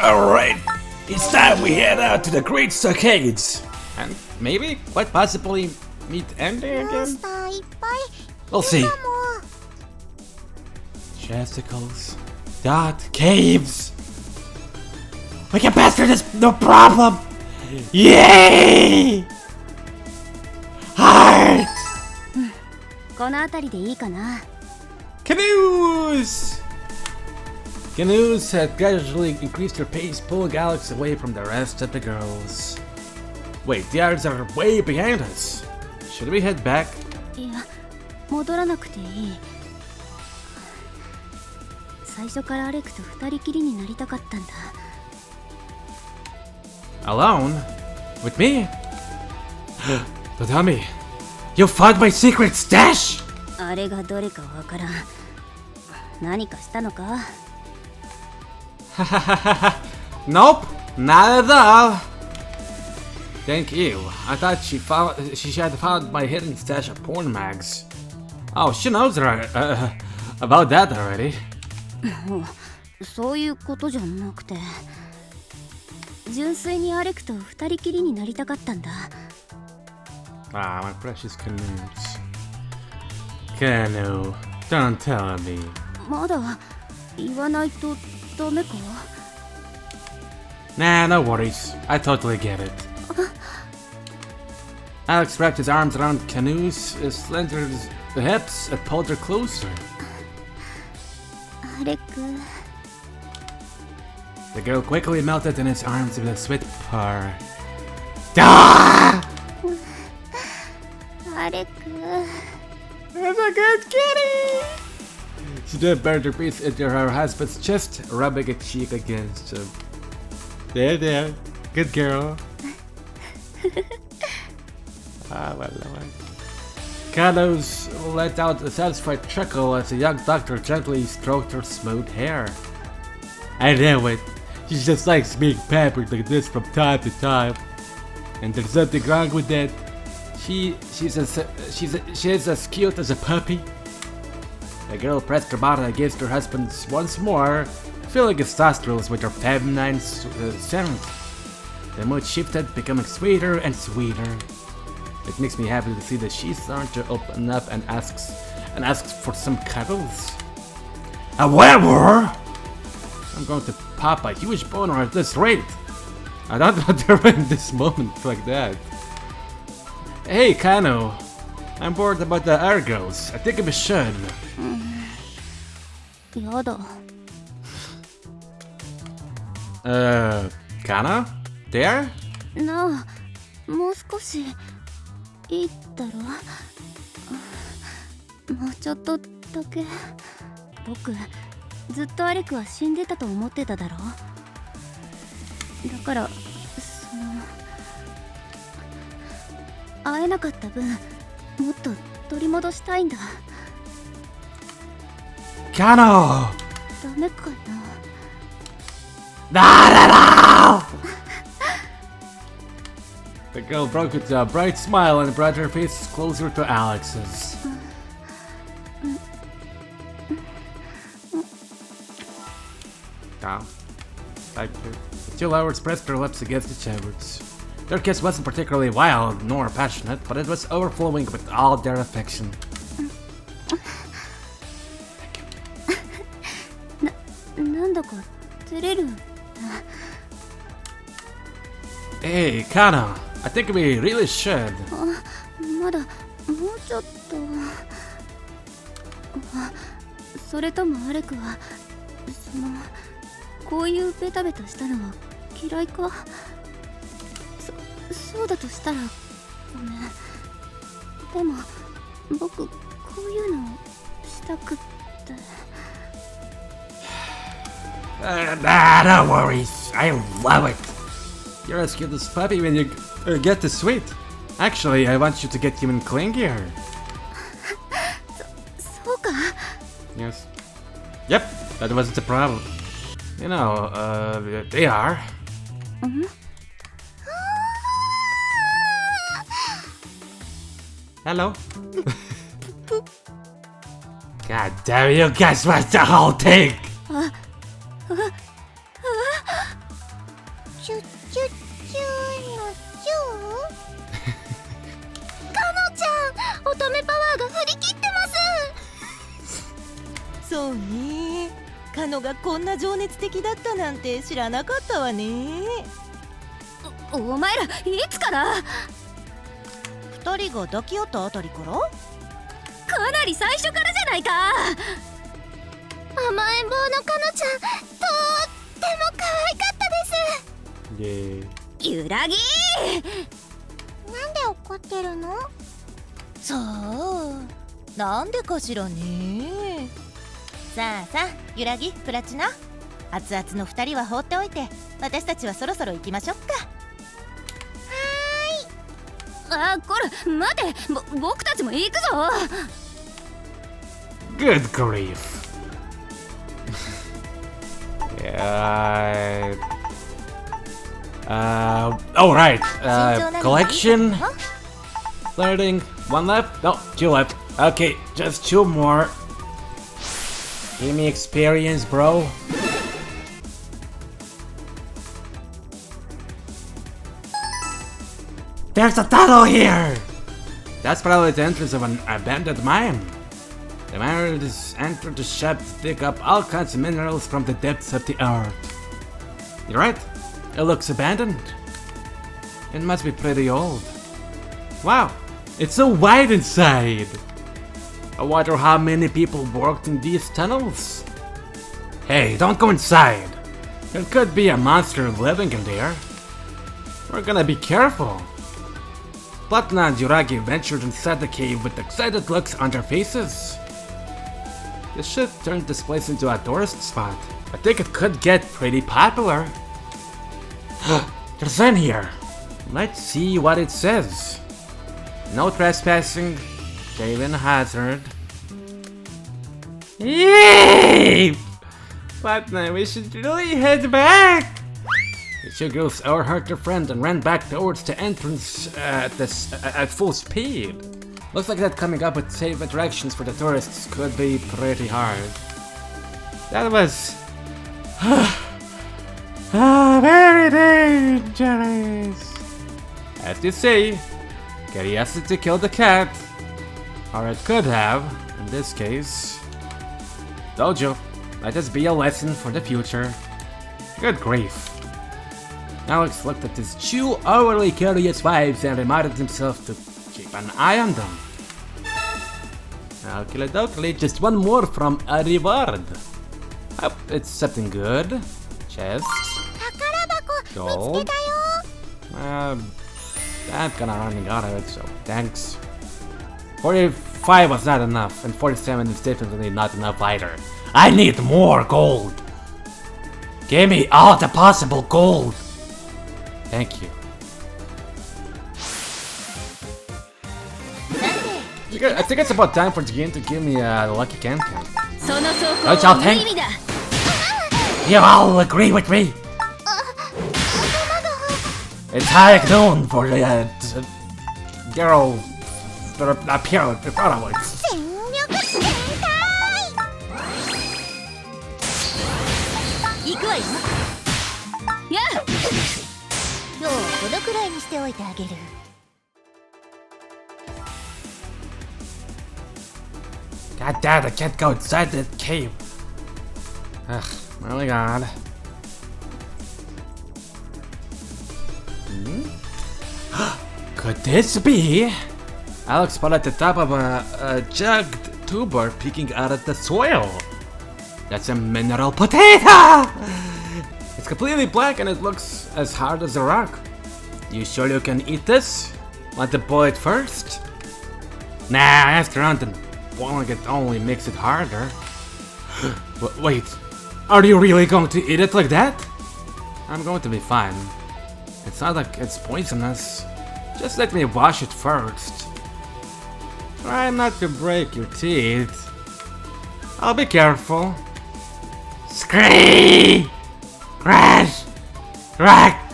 Alright, it's time we head out to the Great Stockades. And maybe, quite possibly, meet Andy again? We'll see. Chesticles. Dot. Caves. We can pass through this, no problem. Yay! Heart! Canoes! Canoes had gradually increased their pace, pulling Alex away from the rest of the girls. Wait, the others are way behind us. Should we head back? Alone? With me? Don't tell me. You found my secret stash! Nope, not at all. Thank you. I thought she had found my hidden stash of porn mags. Oh, she knows about that already. Ah, my precious canoes. Canoe, don't tell me. Nah, no worries. I totally get it. Alex wrapped his arms around Canoe's slender hips and pulled her closer. The girl quickly melted in his arms with a sweet purr. Ah! That's a good kitty! She then buried her face into her husband's chest, rubbing a cheek against him. There, good girl. Ah, my lord. Carlos let out a satisfied chuckle as the young doctor gently stroked her smooth hair. I know it. She just likes being pampered like this from time to time. And there's nothing wrong with that. She's as cute as a puppy. The girl pressed her body against her husband's once more, filling his nostrils with her feminine scent. The mood shifted, becoming sweeter and sweeter. It makes me happy to see that she's starting to open up and asks for some cuddles. However, I'm going to pop a huge boner at this rate. I don't want to ruin this moment like that. Hey, Kano. I'm bored about the Argos. I think we should. Kana? There? No, Kano! The girl broke into a bright smile and brought her face closer to Alex's. Thank you. The two lovers pressed their lips against each other's. Their kiss wasn't particularly wild nor passionate, but it was overflowing with all their affection. Hey, Kana, I think we really should. No worries, I love it. You're as cute as puppy when you get this sweet. Actually, I want you to get even clingier. Yes. Yep, that wasn't the problem. You know, they are. Hello? God damn, you guys watched the whole thing! チュチュチュのチュかのちゃん、乙女パワーが振り切ってます。そうね、カノがこんな情熱的だったなんて知らなかったわね。お前らいつから？二人が抱き合ったあたりから？かなり最初からじゃないか。甘えん坊のかのちゃん、とっても可愛かったです。イエーイ。ゆらぎなんで怒ってるの？さあ、なんでかしらね。さあさあ、ゆらぎ、プラチナ、熱々の二人は放っておいて、私たちはそろそろ行きましょうか。あ、これ待て、僕たちも行くぞ。Good grief. Yeah. Oh right. Collection. Learning. One left? No, two left. Okay, just two more. Give me experience, bro. There's a tunnel here! That's probably the entrance of an abandoned mine. The miners entered the shop to dig up all kinds of minerals from the depths of the earth. You're right, it looks abandoned. It must be pretty old. Wow, it's so wide inside! I wonder how many people worked in these tunnels. Hey, don't go inside! There could be a monster living in there. We're gonna be careful. Platina and Yuragi ventured inside the cave with excited looks on their faces. This should turn this place into a tourist spot. I think it could get pretty popular. There's in here. Let's see what it says. No trespassing. Cave in hazard. Yay! Platina, we should really head back. The two girls overheard their friend and ran back towards the entrance at full speed. Looks like that coming up with safe attractions for the tourists could be pretty hard. That was very dangerous. As you see, curiosity killed the cat. Or it could have, in this case. Dojo, let this be a lesson for the future. Good grief. Alex looked at his two overly curious wives and reminded himself to keep an eye on them. Okie just one more from a reward. Oh, it's something good. Chest. Gold. I'm kinda running out of it, so thanks. 45 was not enough, and 47 is definitely not enough either. I need more gold! Give me all the possible gold! Thank you. I think it's about time for the game to give me a lucky can-can. Watch out, Hank! You all agree with me? It's high noon for the girl that appeared in front of us. 行くわよ。やあ。今日はこのくらいにしておいてあげる。God damn, I can't go inside that cave. Ugh, oh my god. Could this be? Alex spotted the top of a jugged tuber peeking out of the soil. That's a mineral potato! It's completely black and it looks as hard as a rock. You sure you can eat this? Want to boil it first? Nah, after on the boiling it only makes it harder. Wait, are you really going to eat it like that? I'm going to be fine. It's not like it's poisonous. Just let me wash it first. Try not to break your teeth. I'll be careful. Scream! Crash! Crack!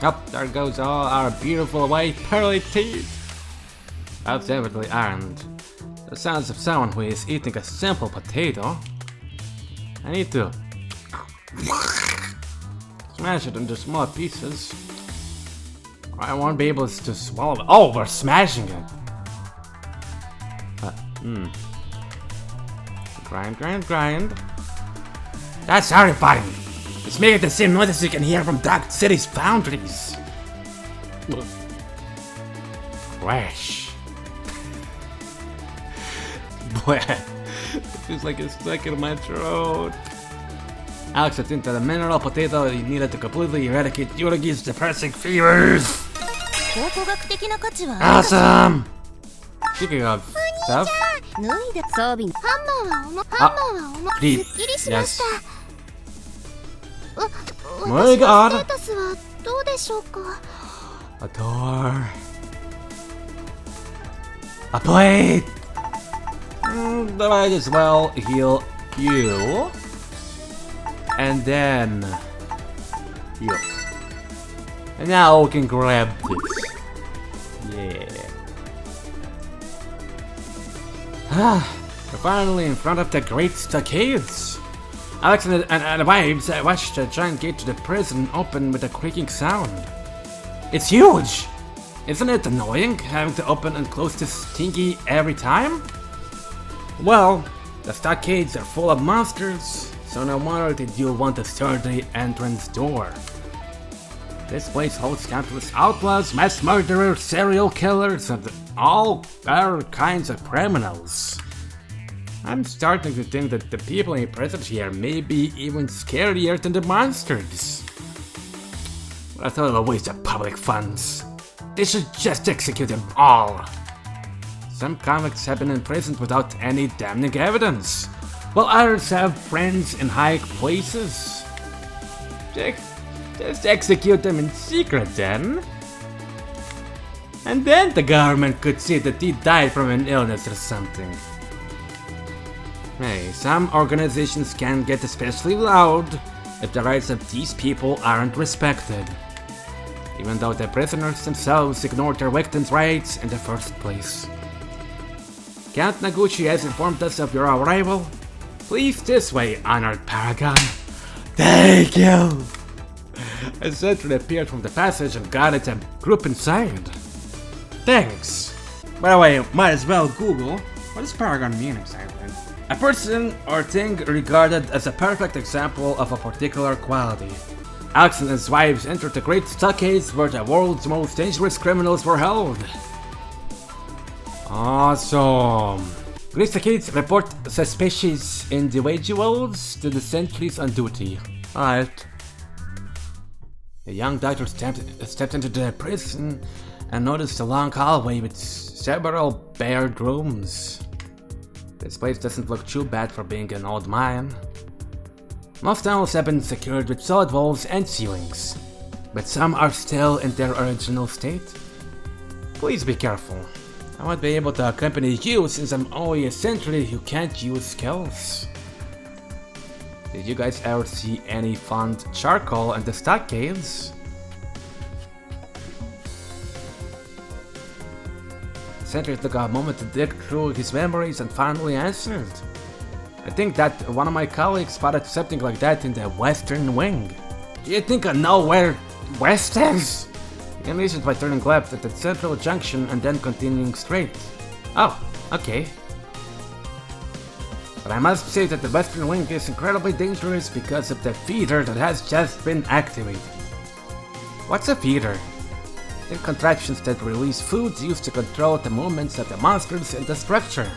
Oh, there goes all our beautiful white pearly teeth. That's definitely aren't. The sounds of someone who is eating a simple potato. I need to smash it into small pieces. I won't be able to swallow it. Oh, we're smashing it. Grind. That's horrifying. It's making the same noise as you can hear from Dark City's foundries. Crash. Boy, it feels like it's stuck in my throat. Alex looked into the mineral potato he needed to completely eradicate Yuragi's depressing fevers. Awesome! Speaking of stuff, please, yes. My God! A door. A plate! Then I might as well heal you. And then you. And now we can grab this. Yeah. We're finally in front of the Great Stockades. Alex and the wives watched the giant gate to the prison open with a creaking sound. It's huge! Isn't it annoying having to open and close this stinky every time? Well, the stockades are full of monsters, so no wonder that you'll want a sturdy entrance door. This place holds countless outlaws, mass murderers, serial killers, and all other kinds of criminals. I'm starting to think that the people imprisoned here may be even scarier than the monsters. What a total waste of public funds. They should just execute them all. Some convicts have been imprisoned without any damning evidence, while others have friends in high places. Just execute them in secret then. And then the government could see that he died from an illness or something. Hey, some organizations can get especially loud if the rights of these people aren't respected, even though the prisoners themselves ignored their victims' rights in the first place. Count Naguchi has informed us of your arrival. Please this way, honored Paragon. Thank you! A sentry appeared from the passage and guided the group inside. Thanks. By the way, might as well Google, what does Paragon mean exactly? A person or thing regarded as a perfect example of a particular quality. Alex and his wives entered the Great Stockades where the world's most dangerous criminals were held. Awesome. Great Stockades report suspicious individuals to the sentries on duty. Alright. The young doctor stepped into the prison and noticed a long hallway with several bared rooms. This place doesn't look too bad for being an old mine. Most tunnels have been secured with solid walls and ceilings, but some are still in their original state. Please be careful. I won't be able to accompany you since I'm only a sentry who can't use skills. Did you guys ever see any found charcoal in the stockades? Sentry took a moment to dig through his memories and finally answered. I think that one of my colleagues spotted something like that in the western wing. Do you think I know where west is? You can reach it by turning left at the central junction and then continuing straight. Oh, okay. But I must say that the western wing is incredibly dangerous because of the feeder that has just been activated. What's a feeder? They're contraptions that release food used to control the movements of the monsters in the structure.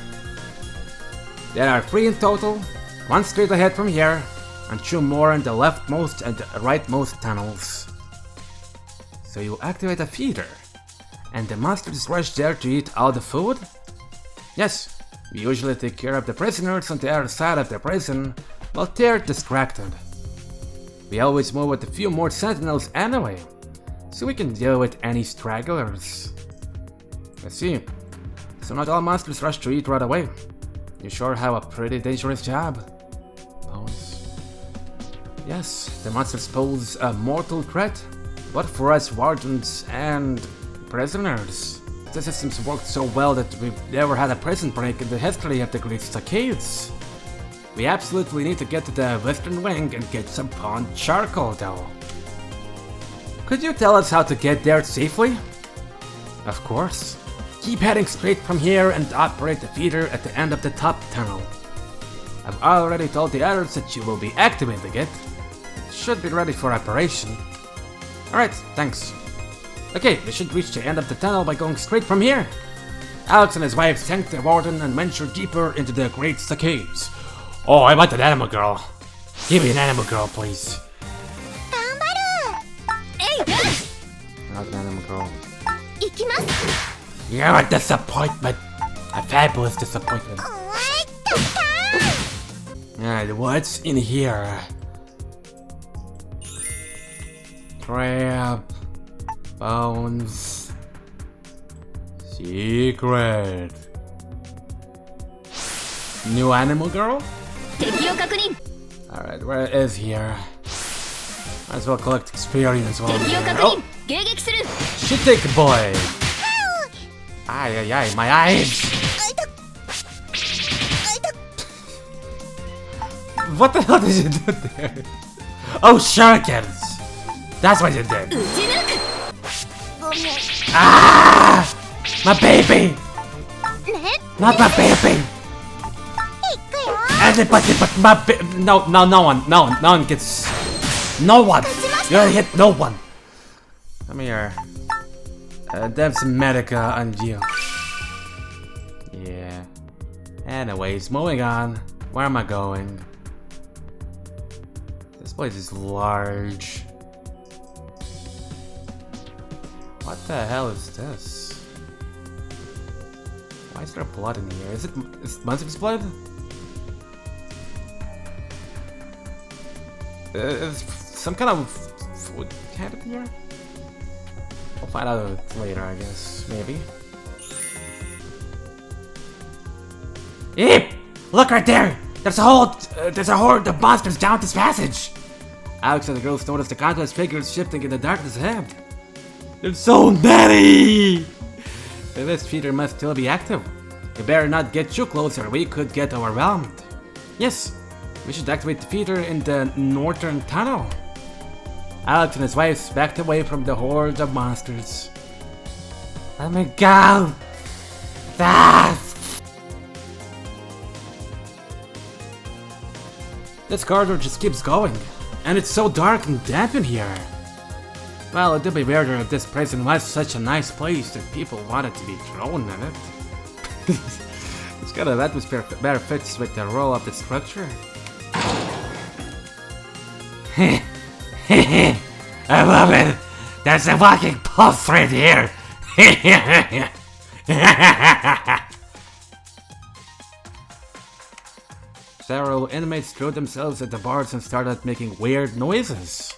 There are 3 in total, 1 straight ahead from here, and 2 more in the leftmost and the rightmost tunnels. So you activate a feeder, and the monsters rush there to eat all the food? Yes, we usually take care of the prisoners on the other side of the prison, while they're distracted. We always move with a few more sentinels anyway, so we can deal with any stragglers. I see. So not all monsters rush to eat right away. You sure have a pretty dangerous job. Pose. Yes, the monsters pose a mortal threat, but for us wardens and prisoners. The systems worked so well that we've never had a prison break in the history of the Great Stockades. We absolutely need to get to the western wing and get some pawned charcoal though. Could you tell us how to get there safely? Of course. Keep heading straight from here and operate the feeder at the end of the top tunnel. I've already told the others that you will be activating it. It should be ready for operation. Alright, thanks. Okay, we should reach the end of the tunnel by going straight from here. Alex and his wife thanked the warden and ventured deeper into the great caves. Oh, I want an animal girl. Give me an animal girl, please. Not an animal girl. You're a disappointment. A fabulous disappointment. Alright, what's in here? Crab. Bones. Secret. New animal girl? Alright, where is here? Might as well collect experience while I'm here. Oh! Shit take boy! Ay, ay, ay, my eyes! What the hell did you do there? Oh, shurikens! That's what you did! Ah! My baby! Not my baby! Anybody but my baby! No one gets... No one! You're gonna hit no one! Come here. There's some medica on you. Yeah. Anyways, moving on. Where am I going? This place is large. What the hell is this? Why is there blood in here? Is it Munson's blood? Is some kind of food can in here? We'll find out later, I guess. Maybe. Eep! Look right there! There's a horde of monsters down this passage! Alex and the girls noticed the countless figures shifting in the darkness ahead. They're so natty! This feeder must still be active. We better not get too close or we could get overwhelmed. Yes, we should activate the feeder in the northern tunnel. Alex and his wife backed away from the horde of monsters. Let me go! Ah! This corridor just keeps going, and it's so dark and damp in here. Well, it would be weirder if this prison was such a nice place that people wanted to be thrown in it. This kind of atmosphere better fits with the role of the structure. I love it! There's a walking pulse right here! Several inmates threw themselves at the bars and started making weird noises.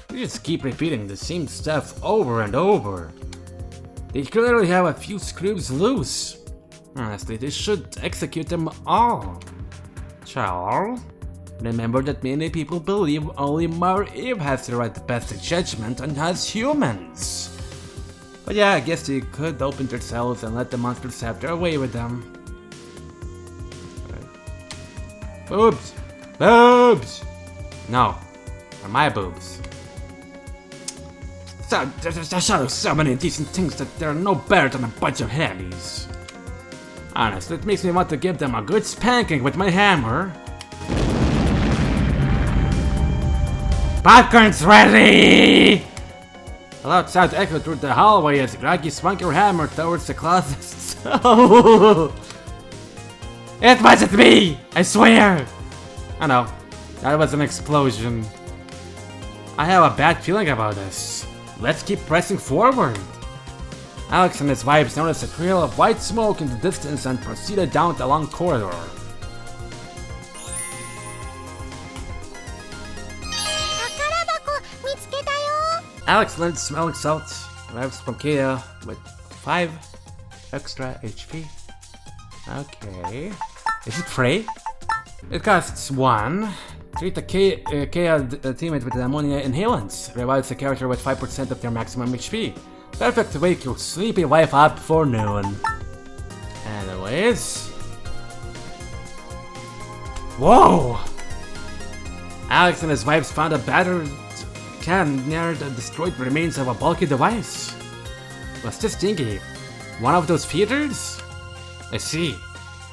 They just keep repeating the same stuff over and over. They clearly have a few screws loose. Honestly, they should execute them all. Child, remember that many people believe only Mother Eve has the right to pass the judgment on us humans. But yeah, I guess they could open their cells and let the monsters have their way with them. Boobs! Boobs! No, they're my boobs. So, there's so many decent things that they're no better than a bunch of heavies. Honestly, it makes me want to give them a good spanking with my hammer. Popcorn's ready! A loud sound echoed through the hallway as Raggy swung her hammer towards the closet. It wasn't me! I swear! I know, that was an explosion. I have a bad feeling about this. Let's keep pressing forward. Alex and his wives noticed a trail of white smoke in the distance and proceeded down the long corridor. Alex learned smelling salt, arrives from Kea with 5 extra HP. Okay. Is it free? It costs 1. Treat a Kea teammate with ammonia inhalants. Revives the character with 5% of their maximum HP. Perfect to wake your sleepy wife up for noon. Anyways. Whoa! Alex and his wives found a battered can near the destroyed remains of a bulky device. What's this thingy? One of those feeders? I see.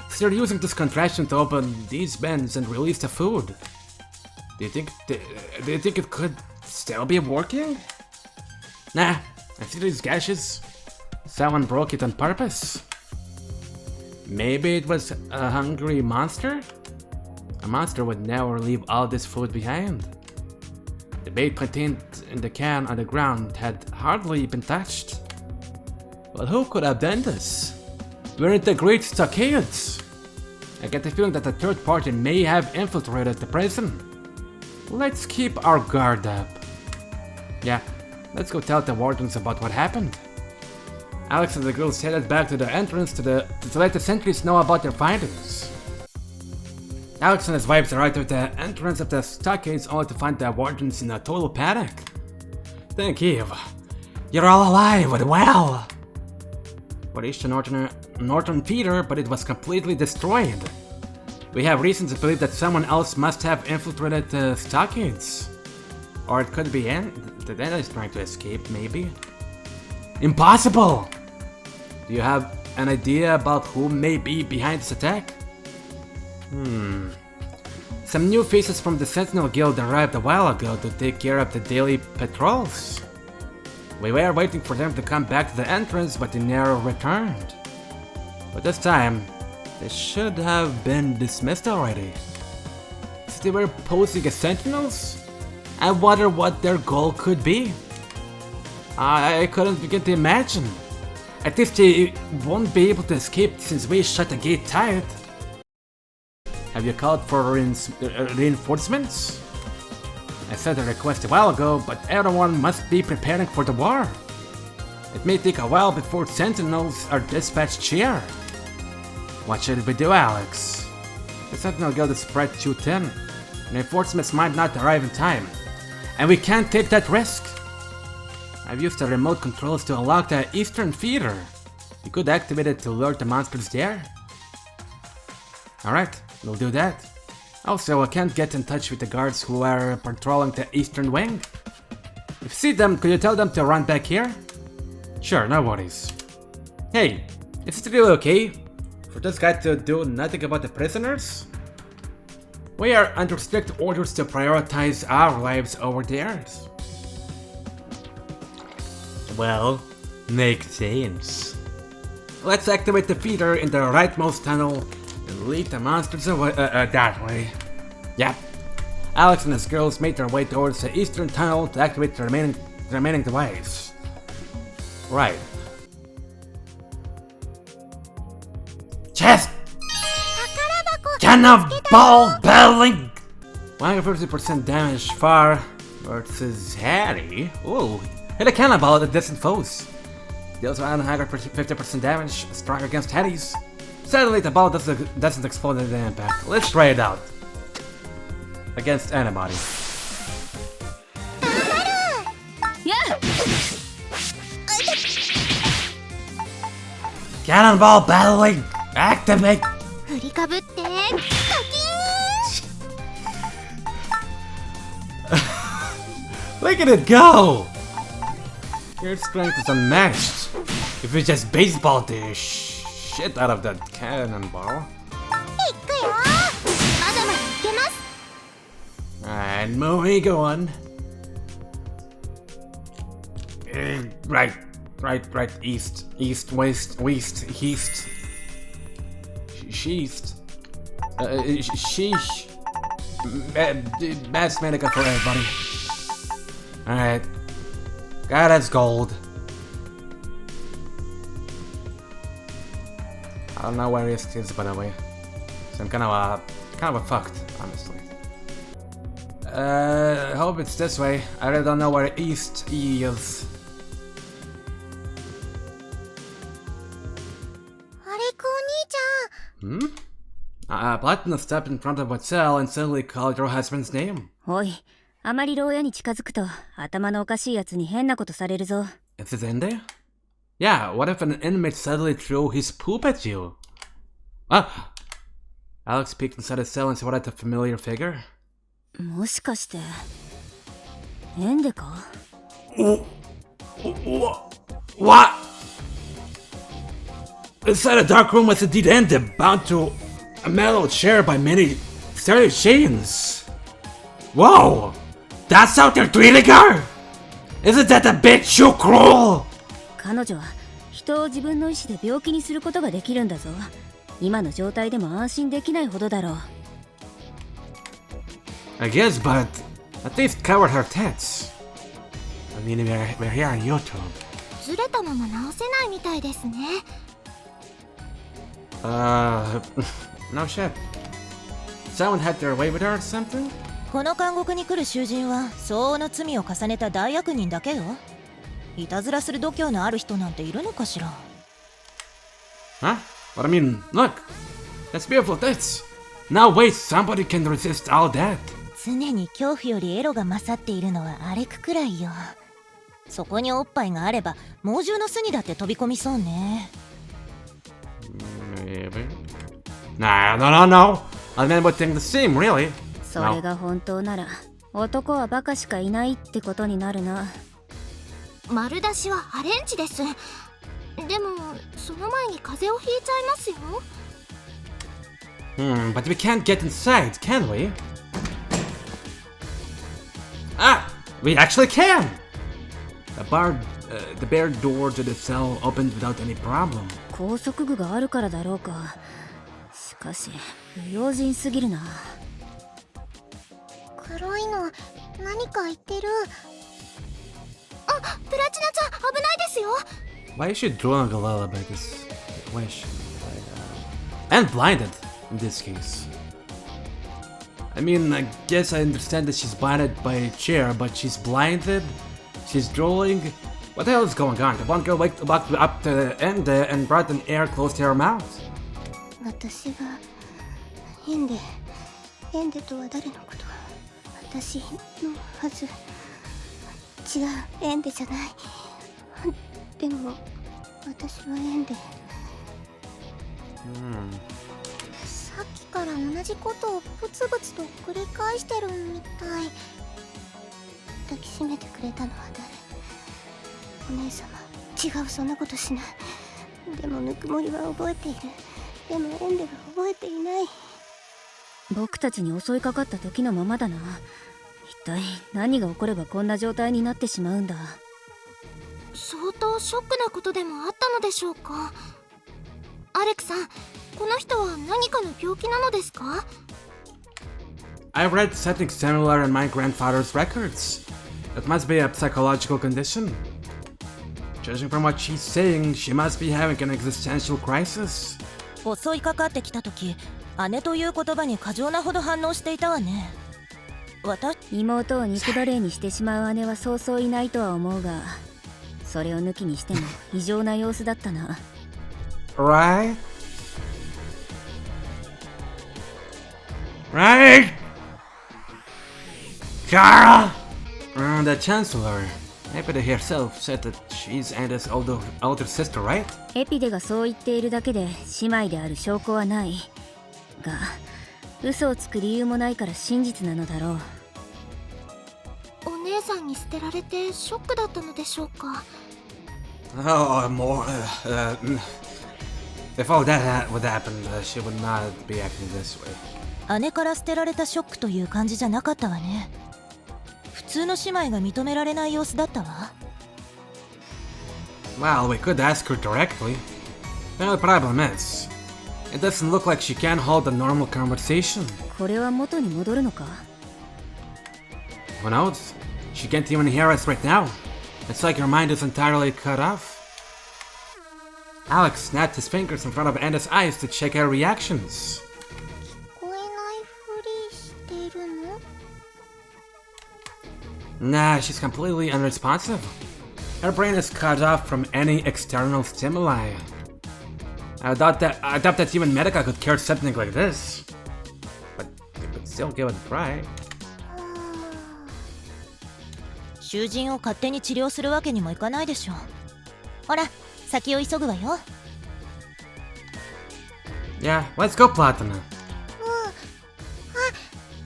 So they're using this contraption to open these bins and release the food. Do you think it could still be working? Nah, I see these gashes. Someone broke it on purpose. Maybe it was a hungry monster? A monster would never leave all this food behind. The bait contained in the can on the ground had hardly been touched. Well, who could have done this? We're in the Great Stockades. I get the feeling that a third party may have infiltrated the prison. Let's keep our guard up. Yeah, let's go tell the wardens about what happened. Alex and the girls headed back to the entrance to let the sentries know about their findings. Alex and his wives arrived at the entrance of the stockades only to find the wardens in a total panic. Thank you. You're all alive and well. We reached the northern feeder, but it was completely destroyed. We have reason to believe that someone else must have infiltrated the stockades. Or it could be the Dana is trying to escape, maybe. Impossible! Do you have an idea about who may be behind this attack? Some new faces from the Sentinel Guild arrived a while ago to take care of the daily patrols. We were waiting for them to come back to the entrance, but they never returned. But this time, they should have been dismissed already. So they were posing as sentinels? I wonder what their goal could be. I couldn't begin to imagine. At least they won't be able to escape since we shut the gate tight. Have you called for reinforcements? I sent a request a while ago, but everyone must be preparing for the war. It may take a while before sentinels are dispatched here. What should we do, Alex? The Sentinel Guild is spread too thin. Reinforcements might not arrive in time. And we can't take that risk. I've used the remote controls to unlock the eastern feeder. You could activate it to alert the monsters there. Alright, we'll do that. Also, I can't get in touch with the guards who are patrolling the eastern wing. If you see them, could you tell them to run back here? Sure, no worries. Hey, is it really okay for this guy to do nothing about the prisoners? We are under strict orders to prioritize our lives over theirs. Well, makes sense. Let's activate the feeder in the rightmost tunnel and lead the monsters away, that way. Yep. Alex and his girls made their way towards the eastern tunnel to activate the remaining device. Right. Chest! Cannonball battling! 150% damage far versus Harry. Ooh, hit a cannonball at distant foes. Deals 150% damage, strong against Harry's. Sadly, the ball doesn't explode at the impact. Let's try it out. Against anybody. Yeah. Cannonball battling! Activate! 振りかぶってカキーン Look at it go! Your strength is unmatched. If you just baseball the shit out of that cannonball. いくよまだまだいけます And moving on. Right, east, west, east. Sheesh. Sheesh. Mass medical for everybody. Alright. God, that's gold. I don't know where east is, by the way. So I'm kind of fucked, honestly. I hope it's this way. I really don't know where east is. あれくお兄ちゃん Platina stepped in front of a cell and suddenly called your husband's name. おい、あまり牢屋に近づくと頭のおかしいやつに変なことされるぞ。 Is it in there? Yeah, what if an inmate suddenly threw his poop at you? Ah! Alex peeked inside the cell and saw that a familiar figure. もしかして。エンデか？ What? Inside a dark room with a dead end bound to a metal chair by many stereo chains. Whoa! That's how they're treating her? Isn't that a bit too cruel? 彼女は人を自分の意志で病気にすることができるんだぞ。今の状態でも安心できないほどだろう。I guess, but at least covered her tits. I mean, we're here on YouTube. ずれたまま直せないみたいですね。No shit. Someone had their way with her or something? この監獄に来る囚人は相応の罪を重ねた大悪人だけよ。いたずらする度胸のある人なんているのかしら。 Huh? But I mean, look. That's beautiful tits. Now wait, somebody can resist all that. 常に恐怖よりエロが勝っているのはアレクくらいよ。そこにおっぱいがあれば猛獣の巣にだって飛び込みそうね。 Maybe. Nah, no. I mean, would think the same, really. それが本当なら男はバカしかいないってことになるな。丸出しはアレンジです。でもその前に風邪をひいちゃいますよ。But we can't get inside, can we? Ah, we actually can! The bare door to the cell opened without any problem. 拘束具があるからだろうか。しかし不用心すぎるな。黒いの何か言ってる。あ、プラチナちゃん危ないですよ。 Why is she drunk a little bit? This question. And blinded, in this case. I mean, I guess I understand that she's blinded by a chair, but she's blinded? She's drooling? What the hell is going on? The one girl walked up to the end and brought an air close to her mouth. 私がエンデとは誰のこと？私のはず。違う、エンデじゃない。でも私はエンデ。さっきから同じことをブツブツと繰り返してるみたい。抱きしめてくれたのは誰？お姉様。違う、そんなことしない。でもぬくもりは覚えている。でもエンデが覚えていない。僕たちに襲いかかった時のままだな。一体何が起こればこんな状態になってしまうんだ。相当ショックなことでもあったのでしょうか。アレクさん、この人は何かの病気なのですか？ I read something similar in my grandfather's records. It must be a psychological condition. Judging from what she's saying, she must be having an existential crisis. 襲いかかってきた時、姉という言葉に過剰なほど反応していたわね。妹を肉奴隷にしてしまう姉はそうそういないとは思うが、それを抜きにしても異常な様子だったな。Right? Kara! The Chancellor, Epide herself said that she's Anda's older sister, right? エピデがそう言っているだけで姉妹である証拠はないが、嘘をつく理由もないから真実なのだろう。お姉さんに捨てられてショックだったのでしょうか。Oh, more. If all that would happen, she would not be acting this way. 姉から捨てられたショックという感じじゃなかったわね。普通の姉妹が認められない様子だったわ。Well, we could ask her directly. The only problem is, it doesn't look like she can hold a normal conversation. これは元に戻るのか？ Who knows? She can't even hear us right now. It's like her mind is entirely cut off. Alex snapped his fingers in front of Anda's eyes to check her reactions. 聞こえないふりしてるの？ Nah, she's completely unresponsive. Her brain is cut off from any external stimuli. I doubt that even Medica could cure something like this. But you could still give it a try. 囚人を勝手に治療するわけにもいかないでしょ。ほら、先を急ぐわよ。Yeah, let's go, Platina.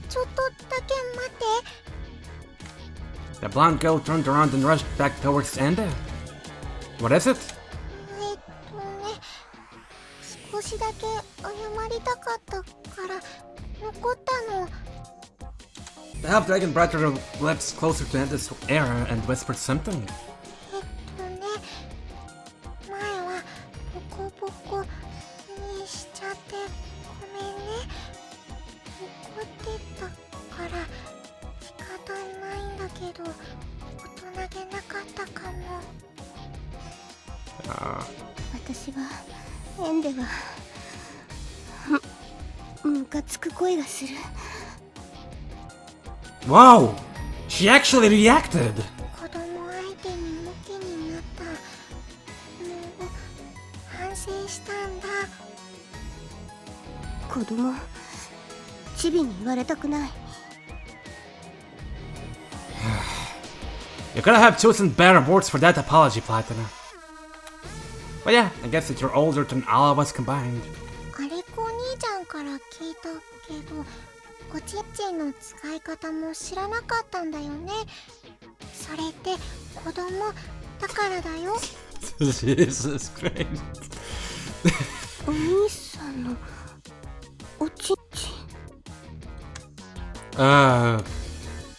ちょっとだけ待って。The blonde girl turned around and rushed back towards Ende. What is it? 少しだけ謝りたかったから残ったの。 The half dragon brought her lips closer to Ende's ear and whispered something. 前はボコボコにしちゃってごめんね。怒ってたから仕方ないんだけど大人げなかったかも。私はエンデがムカつく声がする。 Wow! She actually reacted! 子供相手にムキになった。もう反省したんだ。子供チビに言われたくない。 You could have chosen better words for that apology, Platina. But yeah, I guess that you're older than all of us combined. あれこお兄ちゃんから聞いたけどおちんちんの使い方も知らなかったんだよね。それって子供だからだよ。Jesus Christ. お兄さんのおちんちん。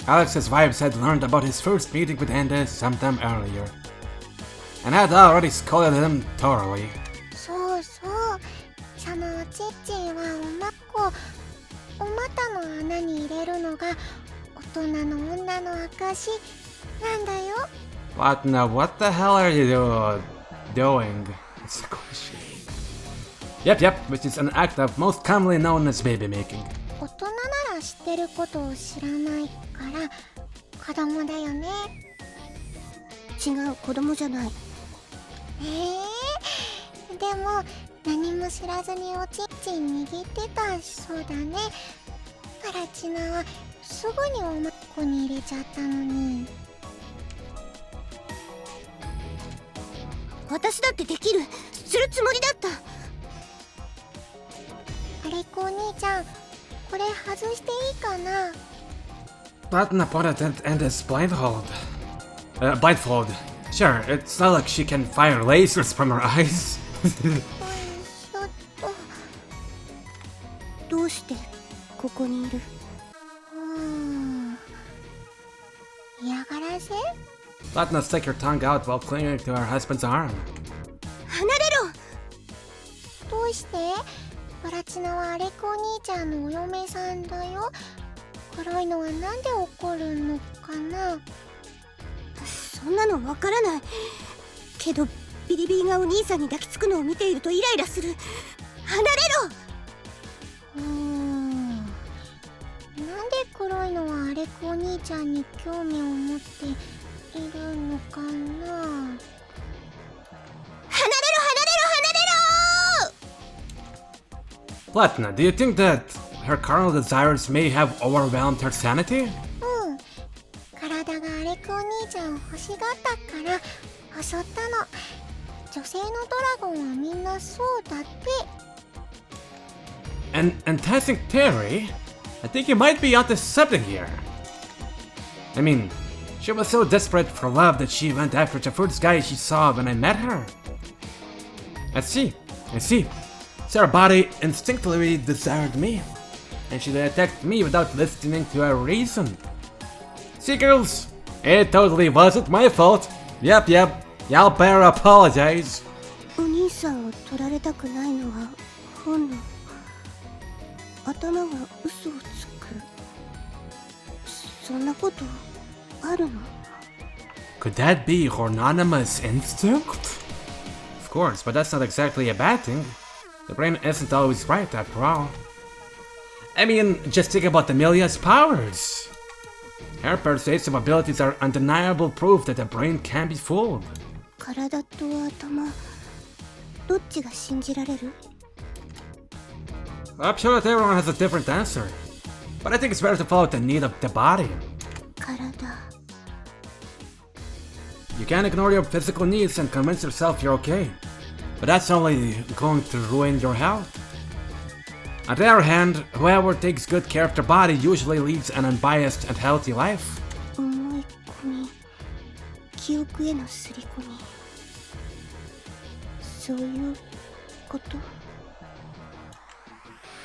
Alex's vibes had learned about his first meeting with Ende sometime earlier, and had already scolded him thoroughly. そうそう、そのおちんちんはお股の穴に入れるのが大人の女の証なんだよ。 Platina, what the hell are you doing? It's a question. Yep, which is an act of most commonly known as baby making. 大人なら知ってることを知らないから子供だよね。違う、子供じゃない。でも何も知らずにおちんちん握ってたそうだね。プラチナはすぐにおまっこに入れちゃったのに。私だってできる、するつもりだった。あれこお兄ちゃん、これ外していいかな。 Platina pointed at Ende's blindfold. Sure, it's not like she can fire lasers from her eyes. どうしてここにいる？嫌がらせ？ Platina stuck her tongue out while clinging to her husband's arm. 離れろ！どうして？プラチナはアレコお兄ちゃんのお嫁さんだよ。黒いのはなんで怒るのかな。そんなのわからないけど、ビリビリがお兄さんに抱きつくのを見ているとイライラする。離れろ！なんで黒いのはアレコお兄ちゃんに興味を持っているのかな。 Platina, do you think that her carnal desires may have overwhelmed her sanity? 体がアレコお兄ちゃんを欲しがったから襲ったの。女性のドラゴンはみんなそうだって。 An enticing theory? I think you might be onto something here. I mean, she was so desperate for love that she went after the first guy she saw when I met her. I see. So her body instinctively desired me, and she attacked me without listening to a reason. See, girls, it totally wasn't my fault. Yep, y'all better apologize. お兄さんを取られたくないのは本能。頭が嘘をつく。そんなことあるの？ Could that be Hornonima's instinct? Of course, but that's not exactly a bad thing. The brain isn't always right after all. I mean, just think about Amelia's powers. Her persuasive abilities are undeniable proof that the brain can be fooled. 体と頭、どっちが信じられる？ I'm sure that everyone has a different answer, but I think it's better to follow the need of the body. 体。 You can't ignore your physical needs and convince yourself you're okay, but that's only going to ruin your health. On the other hand, whoever takes good care of their body usually leads an unbiased and healthy life. 思い込み。記憶への刷り込み、そういうこと？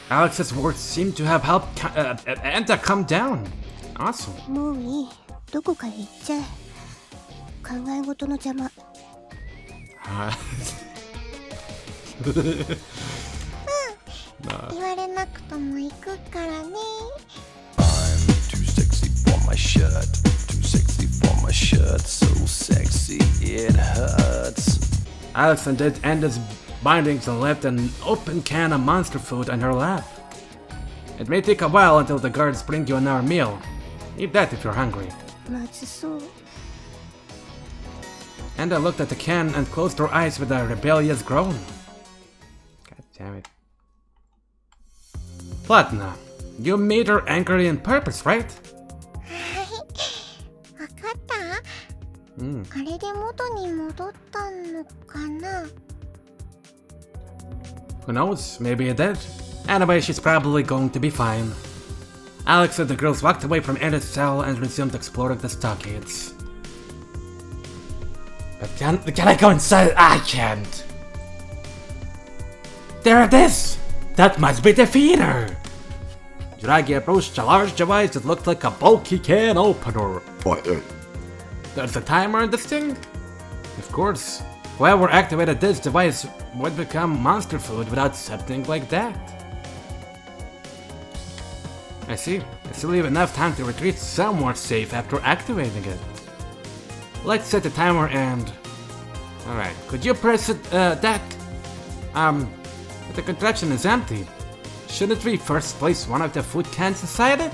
Alex's words seem to have helped Anta come down. Awesome. もういい。どこかへ行っちゃえ。考え事の邪魔。言われなくとも行くからね。I'm too sexy for my shirt. Too sexy for my shirt. So sexy it hurts. Alex undid Anda's bindings and left an open can of monster food on her lap. It may take a while until the guards bring you another meal. Eat that if you're hungry. まずそう。Anda looked at the can and closed her eyes with a rebellious groan. God damn it. Platina, you made her angry on purpose, right? わかった？あれで元に戻ったのかな？ Who knows, maybe it did. Anyway, she's probably going to be fine. Alex and the girls walked away from Anda's cell and resumed exploring the stockades. But can I go inside? I can't. There it is! That must be the feeder! Jiragi approached a large device that looked like a bulky can opener. There's a timer on this thing? Of course. Whoever activated this device would become monster food without something like that. I see. I still leave enough time to retreat somewhere safe after activating it. Let's set the timer and... Alright, could you press it, that? The contraption is empty. Shouldn't we first place one of the food cans inside it?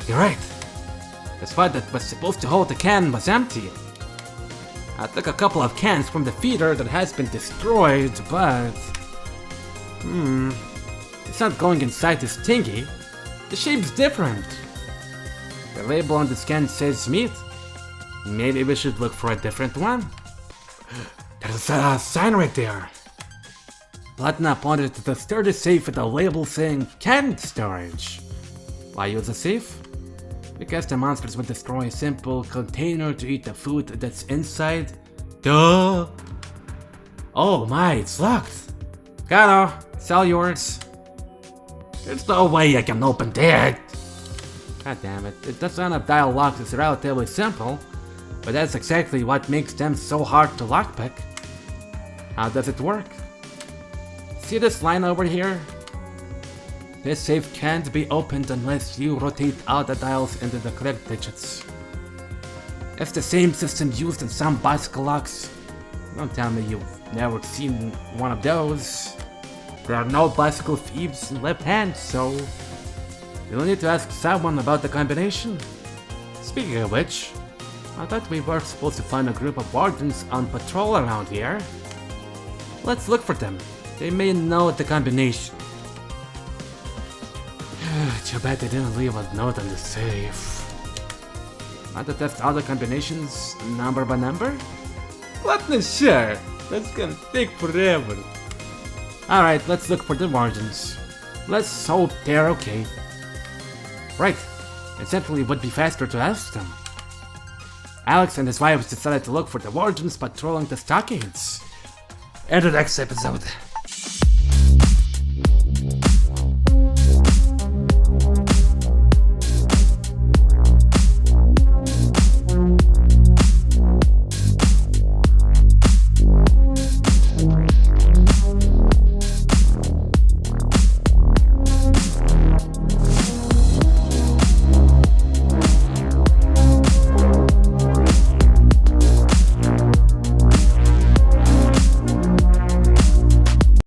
You're right. The spot that was supposed to hold the can was empty. I took a couple of cans from the feeder that has been destroyed, but... It's not going inside this thingy. The shape's different. The label on this can says meat. Maybe we should look for a different one. There's a sign right there. Platina pointed to the sturdy safe with a label saying canned storage. Why use a safe? Because the monsters would destroy a simple container to eat the food that's inside. Duh! Oh my, it's locked. Kano, it's all yours. There's no way I can open that. God damn it. The design of dial locks is relatively simple, but that's exactly what makes them so hard to lockpick. How does it work? See this line over here? This safe can't be opened unless you rotate all the dials into the correct digits. It's the same system used in some bicycle locks. Don't tell me you've never seen one of those. There are no bicycle thieves in left hand, so you'll need to ask someone about the combination. Speaking of which, I thought we were supposed to find a group of wardens on patrol around here. Let's look for them. They may know the combination. Too bad they didn't leave a note on the safe. Want to test all the combinations number by number? What the sure? That's gonna take forever. Alright, let's look for the wardens. Let's hope they're okay. Right, it simply would be faster to ask them. Alex and his wives decided to look for the wardens patrolling the stockades. In the next episode.